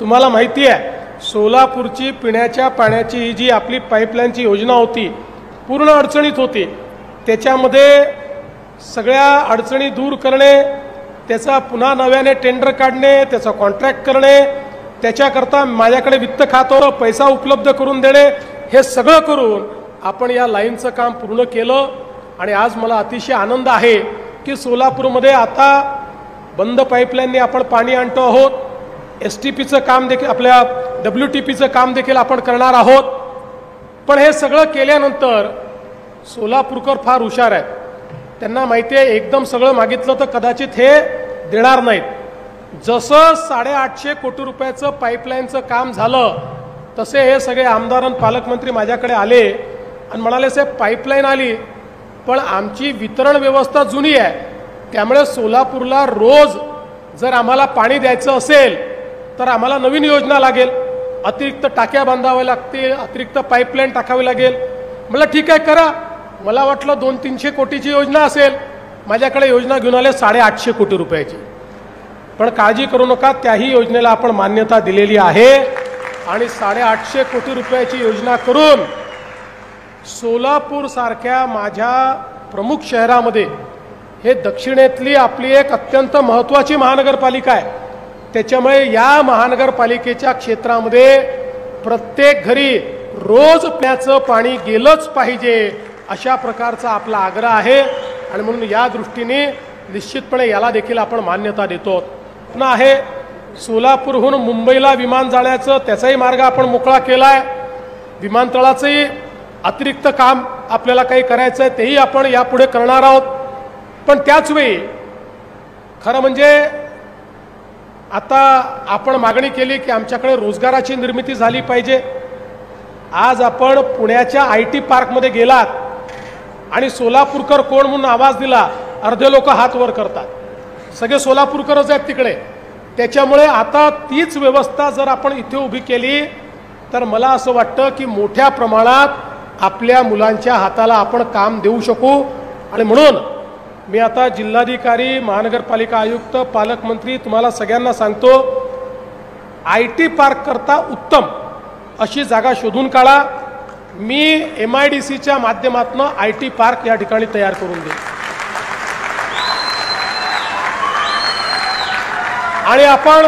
तुम्हाला माहिती आहे सोलापूरची पिण्याच्या पाण्याची ही जी आपली पाईपलाईनची योजना होती पूर्ण अडचणीत होती। त्याच्यामध्ये सगळ्या अडचणी दूर करणे, त्याचा पुन्हा नव्याने टेंडर काढणे, त्याचा कॉन्ट्रॅक्ट करणे, त्याच्याकरता माझ्याकडे वित्त खातं पैसा उपलब्ध करून देणे, हे सगळं करून आपण या लाईनचं काम पूर्ण केलं। आणि आज मला अतिशय आनंद आहे की सोलापूरमध्ये आता बंद पाईपलाईनने आपण पाणी आणतो आहोत। STPचं काम देखील आपल्या WTPचं काम देखील आपण करणार आहोत। पण हे सगळं केल्यानंतर सोलापूरकर फार हुशार आहेत, त्यांना माहिती आहे एकदम सगळं मागितलं तर कदाचित हे देणार नाहीत। जसं 850 कोटी रुपयाचं पाईपलाईनचं काम झालं तसे हे सगळे आमदार आणि पालकमंत्री माझ्याकडे आले आणि म्हणाले साहेब पाईपलाईन आली पण आमची वितरण व्यवस्था जुनी आहे, त्यामुळे सोलापूरला रोज जर आम्हाला पाणी द्यायचं असेल तर आम्हाला नवीन योजना लागेल, अतिरिक्त टाक्या बांधाव्या लागतील, अतिरिक्त पाईपलाईन टाकावी लागेल। मला ठीक आहे करा, मला वाटलं 200-300 कोटीची योजना असेल, माझ्याकडे योजना घेऊन आले 850 कोटी रुपयाची। पण काळजी करू नका, त्याही योजनेला आपण मान्यता दिलेली आहे आणि 850 कोटी रुपयाची योजना करून सोलापूर सारख्या माझ्या प्रमुख शहरामध्ये, हे दक्षिणेतली आपली एक अत्यंत महत्त्वाची महानगरपालिका आहे, त्याच्यामुळे या महानगरपालिकेच्या क्षेत्रामध्ये प्रत्येक घरी रोज पिण्याचं पाणी गेलंच पाहिजे अशा प्रकारचा आपला आग्रह आहे। आणि म्हणून या दृष्टीने निश्चितपणे याला देखील आपण मान्यता देतो। पुन्हा आहे सोलापूरहून मुंबईला विमान जाण्याचं त्याचाही मार्ग आपण मोकळा केला आहे, विमानतळाचंही अतिरिक्त काम आपल्याला काही करायचं आहे तेही आपण यापुढे करणार आहोत। पण त्याच वेळी खरं म्हणजे आता आपण मागणी केली की आमच्याकडे रोजगाराची निर्मिती झाली पाहिजे। आज आपण पुण्याच्या IT पार्कमध्ये गेलात आणि सोलापूरकर कोण म्हणून आवाज दिला, अर्धे लोक हात वर करतात, सगळे सोलापूरकरच आहेत तिकडे। त्याच्यामुळे आता तीच व्यवस्था जर आपण इथे उभी केली तर मला असं वाटतं की मोठ्या प्रमाणात आपल्या मुलांच्या हाताला आपण काम देऊ शकू। आणि म्हणून मी आता जिल्हाधिकारी, महानगरपालिका आयुक्त, पालकमंत्री तुम्हाला सगळ्यांना सांगतो, IT पार्क करता उत्तम अशी जागा शोधून काढा। मी MIDCच्या माध्यमातून IT पार्क या ठिकाणी तयार करून देईन आणि आपण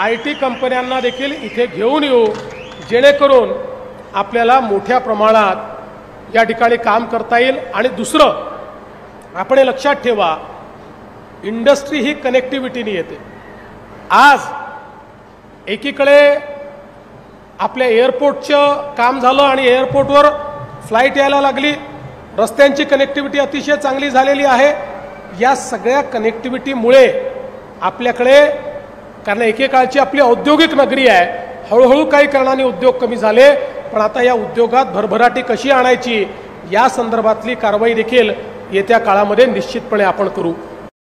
IT कंपन्यांना देखील इथे घेऊन येऊ, जेणेकरून आपल्याला मोठ्या प्रमाणात या ठिकाणी काम करता येईल। आणि दुसरं आपण हे लक्षात ठेवा, इंडस्ट्री ही कनेक्टिव्हिटीने येते। आज एकीकडे आपल्या एअरपोर्टचं काम झालं आणि एअरपोर्टवर फ्लाईट यायला लागली, रस्त्यांची कनेक्टिव्हिटी अतिशय चांगली झालेली आहे। या सगळ्या कनेक्टिव्हिटीमुळे आपल्याकडे, कारण एकेकाळची आपली औद्योगिक नगरी आहे, हळूहळू काही कारणाने उद्योग कमी झाले, पण आता या उद्योगात भरभराटी कशी आणायची या संदर्भातली कारवाई देखील येत्या काळामध्ये निश्चितपणे आपण करू।